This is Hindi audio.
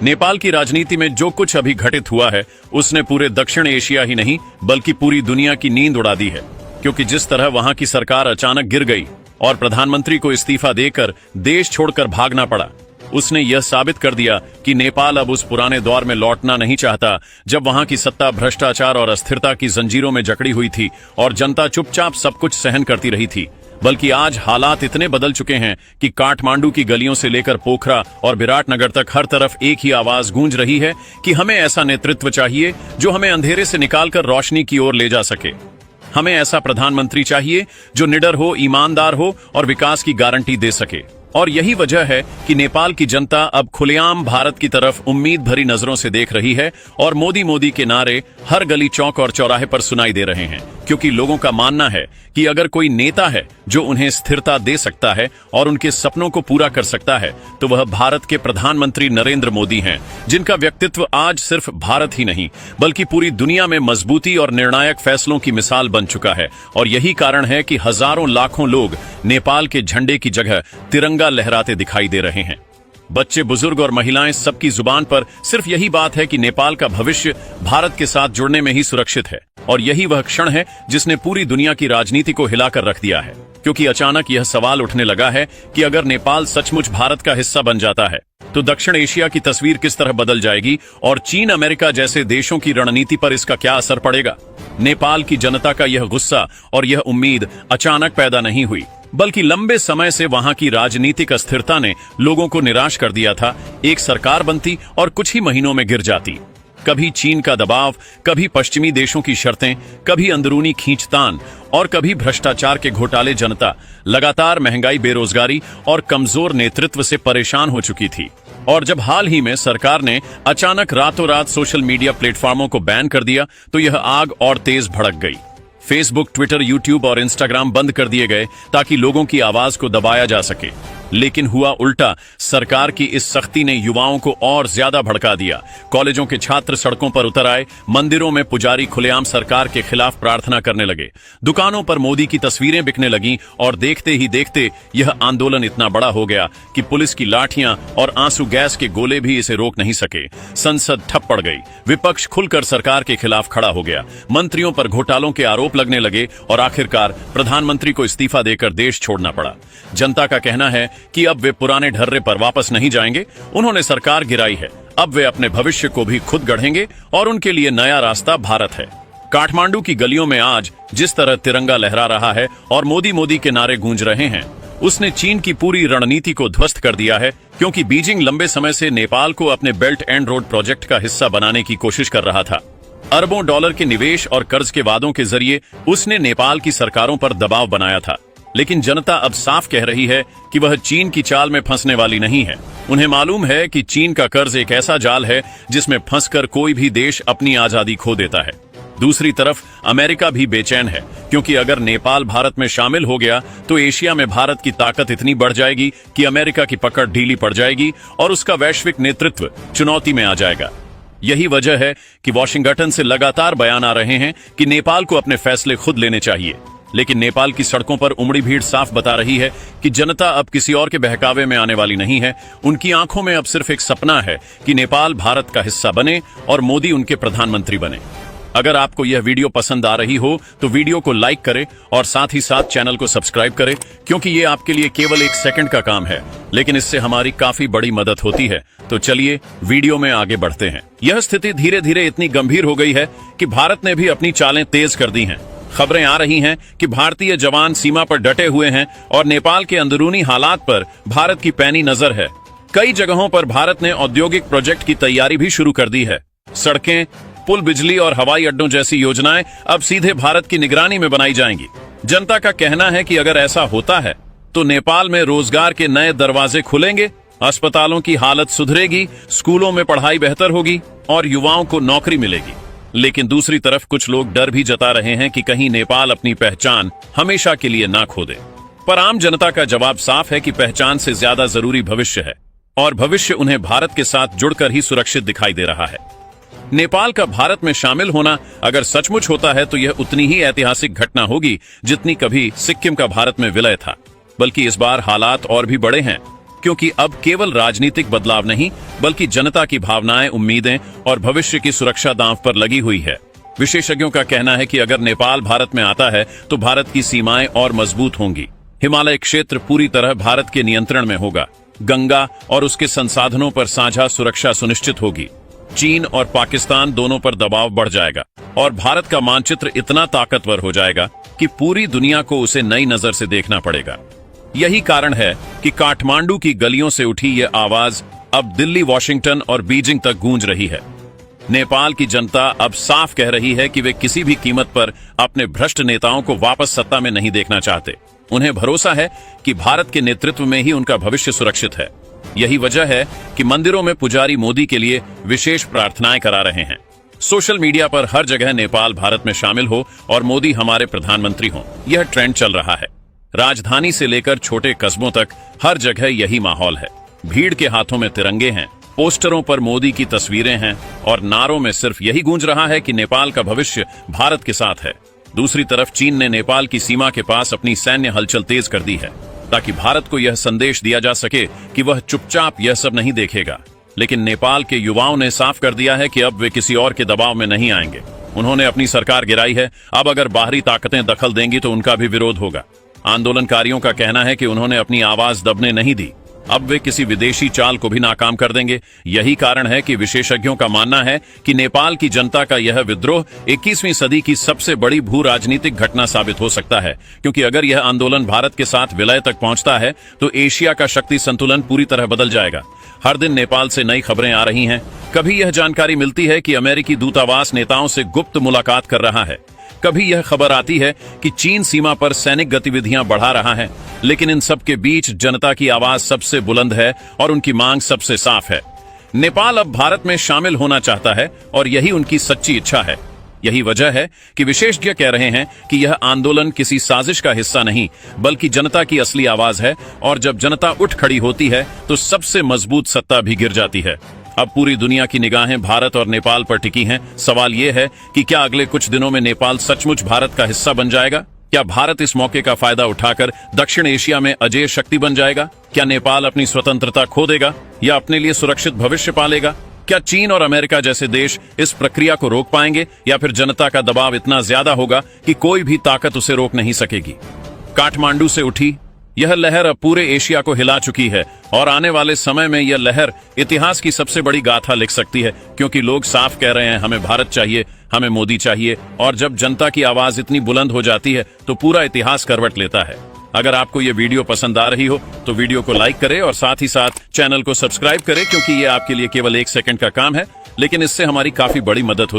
नेपाल की राजनीति में जो कुछ अभी घटित हुआ है उसने पूरे दक्षिण एशिया ही नहीं बल्कि पूरी दुनिया की नींद उड़ा दी है, क्योंकि जिस तरह वहां की सरकार अचानक गिर गई और प्रधानमंत्री को इस्तीफा देकर देश छोड़कर भागना पड़ा, उसने यह साबित कर दिया कि नेपाल अब उस पुराने दौर में लौटना नहीं चाहता जब वहां की सत्ता भ्रष्टाचार और अस्थिरता की जंजीरों में जकड़ी हुई थी और जनता चुपचाप सब कुछ सहन करती रही थी। बल्कि आज हालात इतने बदल चुके हैं कि काठमांडू की गलियों से लेकर पोखरा और विराटनगर तक हर तरफ एक ही आवाज गूंज रही है कि हमें ऐसा नेतृत्व चाहिए जो हमें अंधेरे से निकालकर रोशनी की ओर ले जा सके। हमें ऐसा प्रधानमंत्री चाहिए जो निडर हो, ईमानदार हो और विकास की गारंटी दे सके। और यही वजह है कि नेपाल की जनता अब खुलेआम भारत की तरफ उम्मीद भरी नजरों से देख रही है और मोदी मोदी के नारे हर गली चौक और चौराहे पर सुनाई दे रहे हैं, क्योंकि लोगों का मानना है कि अगर कोई नेता है जो उन्हें स्थिरता दे सकता है और उनके सपनों को पूरा कर सकता है तो वह भारत के प्रधानमंत्री नरेंद्र मोदी हैं, जिनका व्यक्तित्व आज सिर्फ भारत ही नहीं बल्कि पूरी दुनिया में मजबूती और निर्णायक फैसलों की मिसाल बन चुका है। और यही कारण है कि हजारों लाखों लोग नेपाल के झंडे की जगह तिरंगा लहराते दिखाई दे रहे हैं। बच्चे, बुजुर्ग और महिलाएं सबकी जुबान पर सिर्फ यही बात है कि नेपाल का भविष्य भारत के साथ जुड़ने में ही सुरक्षित है। और यही वह क्षण है जिसने पूरी दुनिया की राजनीति को हिलाकर रख दिया है, क्योंकि अचानक यह सवाल उठने लगा है कि अगर नेपाल सचमुच भारत का हिस्सा बन जाता है तो दक्षिण एशिया की तस्वीर किस तरह बदल जाएगी और चीन, अमेरिका जैसे देशों की रणनीति पर इसका क्या असर पड़ेगा। नेपाल की जनता का यह गुस्सा और यह उम्मीद अचानक पैदा नहीं हुई, बल्कि लंबे समय से वहां की राजनीतिक अस्थिरता ने लोगों को निराश कर दिया था। एक सरकार बनती और कुछ ही महीनों में गिर जाती। कभी चीन का दबाव, कभी पश्चिमी देशों की शर्तें, कभी अंदरूनी खींचतान और कभी भ्रष्टाचार के घोटाले। जनता लगातार महंगाई, बेरोजगारी और कमजोर नेतृत्व से परेशान हो चुकी थी। और जब हाल ही में सरकार ने अचानक रातों रात सोशल मीडिया प्लेटफॉर्मों को बैन कर दिया तो यह आग और तेज भड़क गई। फेसबुक, ट्विटर, यूट्यूब और इंस्टाग्राम बंद कर दिए गए ताकि लोगों की आवाज को दबाया जा सके। लेकिन हुआ उल्टा। सरकार की इस सख्ती ने युवाओं को और ज्यादा भड़का दिया। कॉलेजों के छात्र सड़कों पर उतर आए, मंदिरों में पुजारी खुलेआम सरकार के खिलाफ प्रार्थना करने लगे, दुकानों पर मोदी की तस्वीरें बिकने लगीं और देखते ही देखते यह आंदोलन इतना बड़ा हो गया कि पुलिस की लाठियां और आंसू गैस के गोले भी इसे रोक नहीं सके। संसद ठप पड़ गई, विपक्ष खुलकर सरकार के खिलाफ खड़ा हो गया, मंत्रियों पर घोटालों के आरोप लगने लगे और आखिरकार प्रधानमंत्री को इस्तीफा देकर देश छोड़ना पड़ा। जनता का कहना है कि अब वे पुराने ढर्रे पर वापस नहीं जाएंगे। उन्होंने सरकार गिराई है, अब वे अपने भविष्य को भी खुद गढ़ेंगे और उनके लिए नया रास्ता भारत है। काठमांडू की गलियों में आज जिस तरह तिरंगा लहरा रहा है और मोदी मोदी के नारे गूंज रहे हैं, उसने चीन की पूरी रणनीति को ध्वस्त कर दिया है, क्योंकि बीजिंग लंबे समय से नेपाल को अपने बेल्ट एंड रोड प्रोजेक्ट का हिस्सा बनाने की कोशिश कर रहा था। अरबों डॉलर के निवेश और कर्ज के वादों के जरिए उसने नेपाल की सरकारों पर दबाव बनाया था। लेकिन जनता अब साफ कह रही है कि वह चीन की चाल में फंसने वाली नहीं है। उन्हें मालूम है कि चीन का कर्ज एक ऐसा जाल है जिसमें फंसकर कोई भी देश अपनी आजादी खो देता है। दूसरी तरफ अमेरिका भी बेचैन है, क्योंकि अगर नेपाल भारत में शामिल हो गया तो एशिया में भारत की ताकत इतनी बढ़ जाएगी कि अमेरिका की पकड़ ढीली पड़ जाएगी और उसका वैश्विक नेतृत्व चुनौती में आ जाएगा। यही वजह है कि वॉशिंगटन से लगातार बयान आ रहे हैं कि नेपाल को अपने फैसले खुद लेने चाहिए। लेकिन नेपाल की सड़कों पर उमड़ी भीड़ साफ बता रही है कि जनता अब किसी और के बहकावे में आने वाली नहीं है। उनकी आंखों में अब सिर्फ एक सपना है कि नेपाल भारत का हिस्सा बने और मोदी उनके प्रधानमंत्री बने। अगर आपको यह वीडियो पसंद आ रही हो तो वीडियो को लाइक करें और साथ ही साथ चैनल को सब्सक्राइब करें, क्योंकि ये आपके लिए केवल 1 सेकंड का काम है, लेकिन इससे हमारी काफी बड़ी मदद होती है। तो चलिए वीडियो में आगे बढ़ते हैं। यह स्थिति धीरे धीरे इतनी गंभीर हो गई है कि भारत ने भी अपनी चालें तेज कर दी हैं। खबरें आ रही हैं कि भारतीय जवान सीमा पर डटे हुए हैं और नेपाल के अंदरूनी हालात पर भारत की पैनी नजर है। कई जगहों पर भारत ने औद्योगिक प्रोजेक्ट की तैयारी भी शुरू कर दी है। सड़कें, पुल, बिजली और हवाई अड्डों जैसी योजनाएं अब सीधे भारत की निगरानी में बनाई जाएंगी। जनता का कहना है कि अगर ऐसा होता है तो नेपाल में रोजगार के नए दरवाजे खुलेंगे, अस्पतालों की हालत सुधरेगी, स्कूलों में पढ़ाई बेहतर होगी और युवाओं को नौकरी मिलेगी। लेकिन दूसरी तरफ कुछ लोग डर भी जता रहे हैं कि कहीं नेपाल अपनी पहचान हमेशा के लिए ना खो दे। पर आम जनता का जवाब साफ है कि पहचान से ज्यादा जरूरी भविष्य है, और भविष्य उन्हें भारत के साथ जुड़कर ही सुरक्षित दिखाई दे रहा है। नेपाल का भारत में शामिल होना अगर सचमुच होता है तो यह उतनी ही ऐतिहासिक घटना होगी जितनी कभी सिक्किम का भारत में विलय था। बल्कि इस बार हालात और भी बड़े हैं। क्योंकि अब केवल राजनीतिक बदलाव नहीं बल्कि जनता की भावनाएं, उम्मीदें और भविष्य की सुरक्षा दांव पर लगी हुई है। विशेषज्ञों का कहना है कि अगर नेपाल भारत में आता है तो भारत की सीमाएं और मजबूत होंगी। हिमालय क्षेत्र पूरी तरह भारत के नियंत्रण में होगा। गंगा और उसके संसाधनों पर साझा सुरक्षा सुनिश्चित होगी। चीन और पाकिस्तान दोनों पर दबाव बढ़ जाएगा और भारत का मानचित्र इतना ताकतवर हो जाएगा कि पूरी दुनिया को उसे नई नजर से देखना पड़ेगा। यही कारण है कि काठमांडू की गलियों से उठी ये आवाज अब दिल्ली, वाशिंगटन और बीजिंग तक गूंज रही है। नेपाल की जनता अब साफ कह रही है कि वे किसी भी कीमत पर अपने भ्रष्ट नेताओं को वापस सत्ता में नहीं देखना चाहते। उन्हें भरोसा है कि भारत के नेतृत्व में ही उनका भविष्य सुरक्षित है। यही वजह है कि मंदिरों में पुजारी मोदी के लिए विशेष प्रार्थनाएं करा रहे हैं। सोशल मीडिया पर हर जगह नेपाल भारत में शामिल हो और मोदी हमारे प्रधानमंत्री हों, यह ट्रेंड चल रहा है। राजधानी से लेकर छोटे कस्बों तक हर जगह यही माहौल है। भीड़ के हाथों में तिरंगे हैं, पोस्टरों पर मोदी की तस्वीरें हैं और नारों में सिर्फ यही गूंज रहा है कि नेपाल का भविष्य भारत के साथ है। दूसरी तरफ चीन ने नेपाल की सीमा के पास अपनी सैन्य हलचल तेज कर दी है ताकि भारत को यह संदेश दिया जा सके कि वह चुपचाप यह सब नहीं देखेगा। लेकिन नेपाल के युवाओं ने साफ कर दिया है कि अब वे किसी और के दबाव में नहीं आएंगे। उन्होंने अपनी सरकार गिराई है, अब अगर बाहरी ताकतें दखल देंगी तो उनका भी विरोध होगा। आंदोलनकारियों का कहना है कि उन्होंने अपनी आवाज दबने नहीं दी, अब वे किसी विदेशी चाल को भी नाकाम कर देंगे। यही कारण है कि विशेषज्ञों का मानना है कि नेपाल की जनता का यह विद्रोह 21वीं सदी की सबसे बड़ी भू राजनीतिक घटना साबित हो सकता है, क्योंकि अगर यह आंदोलन भारत के साथ विलय तक पहुंचता है तो एशिया का शक्ति संतुलन पूरी तरह बदल जाएगा। हर दिन नेपाल से नई खबरें आ रही हैं। कभी यह जानकारी मिलती है कि अमेरिकी दूतावास नेताओं से गुप्त मुलाकात कर रहा है, कभी यह खबर आती है कि चीन सीमा पर सैनिक गतिविधियां बढ़ा रहा है। लेकिन इन सब के बीच जनता की आवाज सबसे बुलंद है और उनकी मांग सबसे साफ है। नेपाल अब भारत में शामिल होना चाहता है और यही उनकी सच्ची इच्छा है। यही वजह है कि विशेषज्ञ कह रहे हैं कि यह आंदोलन किसी साजिश का हिस्सा नहीं बल्कि जनता की असली आवाज है, और जब जनता उठ खड़ी होती है तो सबसे मजबूत सत्ता भी गिर जाती है। अब पूरी दुनिया की निगाहें भारत और नेपाल पर टिकी हैं। सवाल यह है कि क्या अगले कुछ दिनों में नेपाल सचमुच भारत का हिस्सा बन जाएगा? क्या भारत इस मौके का फायदा उठाकर दक्षिण एशिया में अजेय शक्ति बन जाएगा? क्या नेपाल अपनी स्वतंत्रता खो देगा या अपने लिए सुरक्षित भविष्य पालेगा? क्या चीन और अमेरिका जैसे देश इस प्रक्रिया को रोक पाएंगे या फिर जनता का दबाव इतना ज्यादा होगा कि कोई भी ताकत उसे रोक नहीं सकेगी? काठमांडू से उठी यह लहर अब पूरे एशिया को हिला चुकी है और आने वाले समय में यह लहर इतिहास की सबसे बड़ी गाथा लिख सकती है, क्योंकि लोग साफ कह रहे हैं हमें भारत चाहिए, हमें मोदी चाहिए। और जब जनता की आवाज इतनी बुलंद हो जाती है तो पूरा इतिहास करवट लेता है। अगर आपको ये वीडियो पसंद आ रही हो तो वीडियो को लाइक करें और साथ ही साथ चैनल को सब्सक्राइब करें, क्योंकि ये आपके लिए केवल 1 सेकंड का काम है, लेकिन इससे हमारी काफी बड़ी मदद होती है।